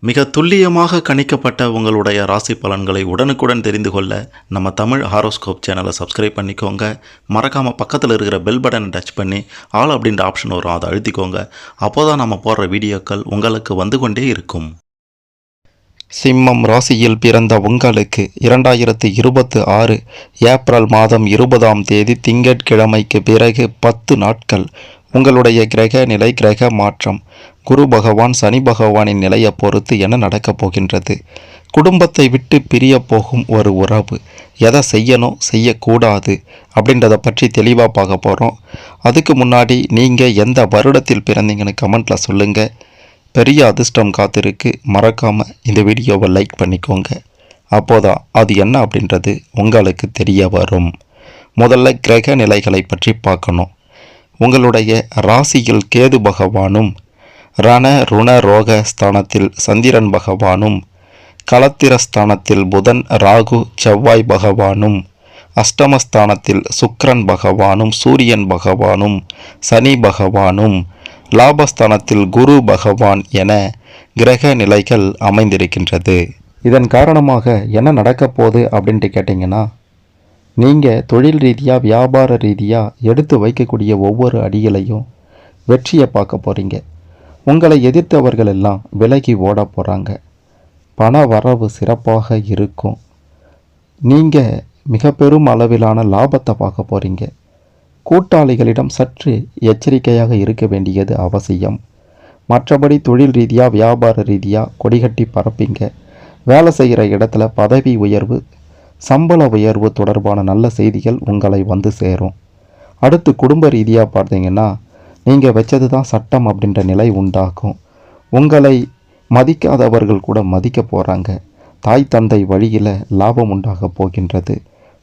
மிக துல்லியமாக கணிக்கப்பட்ட உங்களுடைய ராசி பலன்களை உடனுக்குடன் தெரிந்து கொள்ள நம்ம தமிழ் ஹாரோஸ்கோப் சேனலை சப்ஸ்கிரைப் பண்ணிக்கோங்க. மறக்காமல் பக்கத்தில் இருக்கிற பெல் பட்டனை டச் பண்ணி ஆல் அப்படின்ற ஆப்ஷன் வரும், அதை அழுத்திக்கோங்க. அப்போ தான் நம்ம போடுற வீடியோக்கள் உங்களுக்கு வந்து கொண்டே இருக்கும். சிம்மம் ராசியில் பிறந்த உங்களுக்கு 2026 ஏப்ரல் மாதம் 20ஆம் தேதி திங்கட்கிழமைக்கு பிறகு 10 நாட்கள் உங்களுடைய கிரக நிலை, கிரக மாற்றம், குரு பகவான், சனி பகவானின் நிலையை பொறுத்து என்ன நடக்கப் போகின்றது, குடும்பத்தை விட்டு பிரிய போகும் ஒரு உறவு, எதை செய்யணும் செய்யக்கூடாது அப்படின்றத பற்றி தெளிவாக பார்க்க போகிறோம். அதுக்கு முன்னாடி நீங்கள் எந்த வருடத்தில் பிறந்தீங்கன்னு கமெண்ட்டில் சொல்லுங்கள். பெரிய அதிர்ஷ்டம் காத்திருக்கு. மறக்காமல் இந்த வீடியோவை லைக் பண்ணிக்கோங்க. அப்போதான் அது என்ன அப்படின்றது உங்களுக்கு தெரிய வரும். முதல்ல கிரக நிலைகளை பற்றி பார்க்கணும். உங்களுடைய ராசியில் கேது பகவானும், ரண ருண ரோக ஸ்தானத்தில் சந்திரன் பகவானும், களத்திரஸ்தானத்தில் புதன், ராகு, செவ்வாய் பகவானும், அஷ்டமஸ்தானத்தில் சுக்கிரன் பகவானும், சூரியன் பகவானும், சனி பகவானும், லாபஸ்தானத்தில் குரு பகவான் என கிரக நிலைகள் அமைந்திருக்கின்றது. இதன் காரணமாக என்ன நடக்கப் போகுது அப்படின்ட்டு கேட்டிங்கன்னா, நீங்கள் தொழில் ரீதியாக, வியாபார ரீதியாக எடுத்து வைக்கக்கூடிய ஒவ்வொரு அடிகளையும் வெற்றியை பார்க்க போகிறீங்க. உங்களை எதிர்த்தவர்கள் எல்லாம் விலகி ஓட போகிறாங்க. பண வரவு சிறப்பாக இருக்கும். நீங்கள் மிக பெரும் அளவிலான லாபத்தை பார்க்க போகிறீங்க. கூட்டாளிகளிடம் சற்று எச்சரிக்கையாக இருக்க வேண்டியது அவசியம். மற்றபடி தொழில் ரீதியாக, வியாபார ரீதியாக கொடிகட்டி பரப்பிங்க. வேலை செய்கிற இடத்துல பதவி உயர்வு, சம்பள உயர்வு தொடர்பான நல்ல செய்திகள் உங்களை வந்து சேரும். அடுத்து குடும்ப ரீதியாக பார்த்தீங்கன்னா, நீங்கள் வச்சது தான் சட்டம் அப்படின்ற நிலை உண்டாகும். உங்களை மதிக்காதவர்கள் கூட மதிக்க போகிறாங்க. தாய் தந்தை வழியில் லாபம் உண்டாக போகின்றது.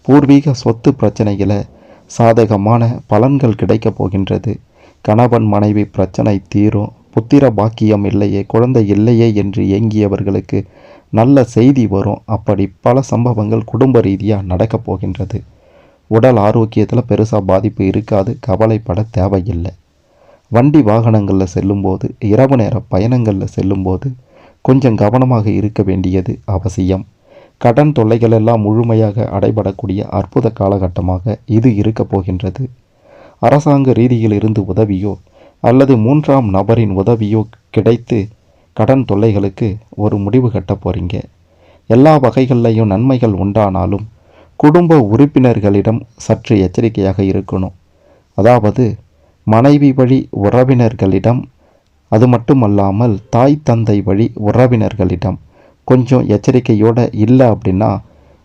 பூர்வீக சொத்து பிரச்சனைகளை சாதகமான பலன்கள் கிடைக்கப் போகின்றது. கணவன் மனைவி பிரச்சனை தீரும். புத்திர பாக்கியம் இல்லையே, குழந்தை இல்லையே என்று ஏங்கியவர்களுக்கு நல்ல செய்தி வரும். அப்படி பல சம்பவங்கள் குடும்ப ரீதியாக நடக்கப் போகின்றது. உடல் ஆரோக்கியத்தில் பெருசாக பாதிப்பு இருக்காது, கவலைப்பட தேவையில்லை. வண்டி வாகனங்களில் செல்லும்போது, இரவு நேர பயணங்களில் செல்லும்போது கொஞ்சம் கவனமாக இருக்க வேண்டியது அவசியம். கடன் தொல்லைகள் எல்லாம் முழுமையாக அடைபடக்கூடிய அற்புத காலகட்டமாக இது இருக்க போகின்றது. அரசாங்க ரீதியில் இருந்து உதவியோ அல்லது 3ஆம் நபரின் உதவியோ கிடைத்து கடன் தொல்லைகளுக்கு ஒரு முடிவு கட்ட போகிறீங்க. எல்லா வகைகளிலையும் நன்மைகள் உண்டானாலும் குடும்ப உறுப்பினர்களிடம் சற்று எச்சரிக்கையாக இருக்கணும். அதாவது மனைவி வழி உறவினர்களிடம், அது மட்டுமல்லாமல் தாய் தந்தை வழி உறவினர்களிடம் கொஞ்சம் எச்சரிக்கையோடு இல்லை அப்படின்னா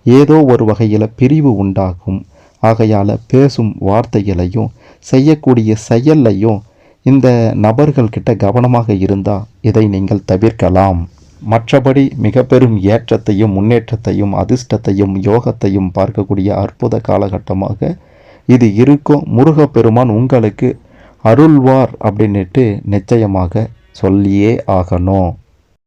ஏதோ ஒரு வகையில் பிரிவு உண்டாகும். ஆகையால் பேசும் வார்த்தைகளையும் செய்யக்கூடிய செயல்லையும் இந்த நபர்கள்கிட்ட கவனமாக இருந்தால் இதை நீங்கள் தவிர்க்கலாம். மற்றபடி மிக பெரும் ஏற்றத்தையும் முன்னேற்றத்தையும் அதிர்ஷ்டத்தையும் யோகத்தையும் பார்க்கக்கூடிய அற்புத காலகட்டமாக இது இருக்கும். முருகப்பெருமான் உங்களுக்கு அருள்வார் அப்படின்னுட்டு நிச்சயமாக சொல்லியே ஆகணும்.